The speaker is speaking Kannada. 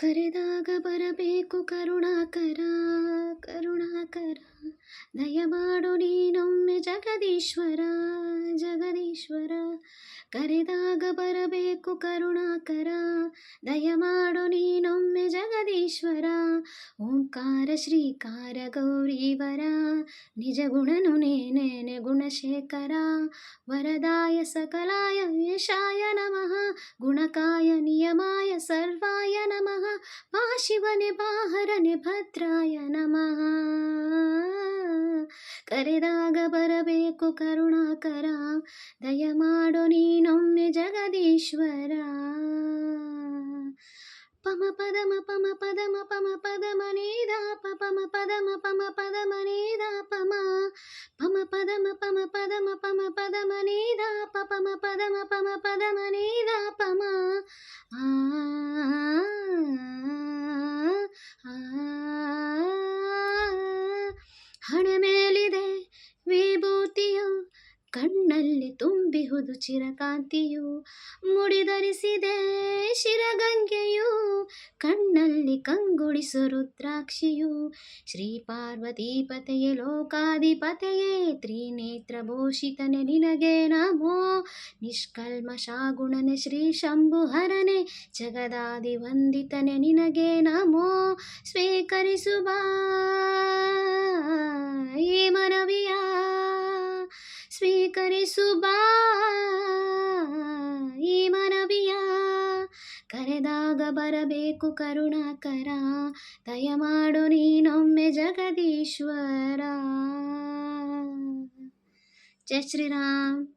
ಕರೆದಾಗ ಬರಬೇಕು ಕರುಣಾಕರ ಕರುಣಾಕರ, ದಯಮಾಡು ನೀನೊಮ್ಮೆ ಜಗದೀಶ್ವರ ಜಗದೀಶ್ವರ. ಕರೆದಾಗ ಬರಬೇಕು ಕರುಣಾಕರ, ದಯಮಾಡು ನೀನೊಮ್ಮೆ ಜಗದೀಶ್ವರ. ಓಂಕಾರ ಶ್ರೀಕಾರ ಗೌರೀವರ, ನಿಜ ಗುಣನು ನೇನೆ ಗುಣಶೇಖರ. ವರದಾಯ ಸಕಲಾಯ ಯಶಾಯ ನಮಃ, ಗುಣಕಾಯ ನಿಯಮಾಯ ಸರ್ವಾಯ ನಮಃ. ಶಿವನೆ ಬಾಹರನೆ ಭದ್ರಾಯ ನಮಃ. ಕರೆದಾಗ ಬರಬೇಕು ಕರುಣಾಕರ, ದಯಮಾಡು ನೀನೊಮ್ಮೆ ಜಗದೀಶ್ವರ. ಪಮ ಪದಮ ಪಮ ಪದಮ ಪಮ ಪದಮ ನೀದ ಪಮ ಪದಮ ಪಮ ಪದಮ ನೀದ ಪಮ ಪಮ ಪದಮ ಪಮ ಪದಮ ಪಮ ಪದಮ ನೀದ ಪಮ ಪದಮ ಪಮ ಪದಮ ನೀದ ಪಮ. ಹಣೆ ಮೇಲಿದೆ ವಿಭೂತಿಯು, ಕಣ್ಣಲ್ಲಿ ತುಂಬಿಹುದು ಚಿರಕಾಂತಿಯು. ಮುಡಿಧರಿಸಿದೆ ಶಿರಗಂಗೆಯು, ಕಣ್ಣಲ್ಲಿ ಕಂಗೊಳಿಸು ರುದ್ರಾಕ್ಷಿಯು. ಶ್ರೀ ಪಾರ್ವತೀಪತೆಯೇ ಲೋಕಾಧಿಪತೆಯೇ, ತ್ರಿನೇತ್ರ ಭೂಷಿತನೆ ನಿನಗೆ ನಮೋ. ನಿಷ್ಕಲ್ಮಷಾಗುಣನೆ ಶ್ರೀ ಶಂಭುಹರನೆ, ಜಗದಾದಿ ವಂದಿತನೆ ನಿನಗೆ ನಮೋ. ಸ್ವೀಕರಿಸು ಬಾ ಈ ಮನವಿಯ, ಸ್ವೀಕರಿಸು ಬಾ ಈ ಮನವಿಯ. ಕರೆದಾಗ ಬರಬೇಕು ಕರುಣಾಕರ, ದಯಮಾಡು ನೀನೊಮ್ಮೆ ಜಗದೀಶ್ವರ. ಜೈ ಶ್ರೀರಾಮ್.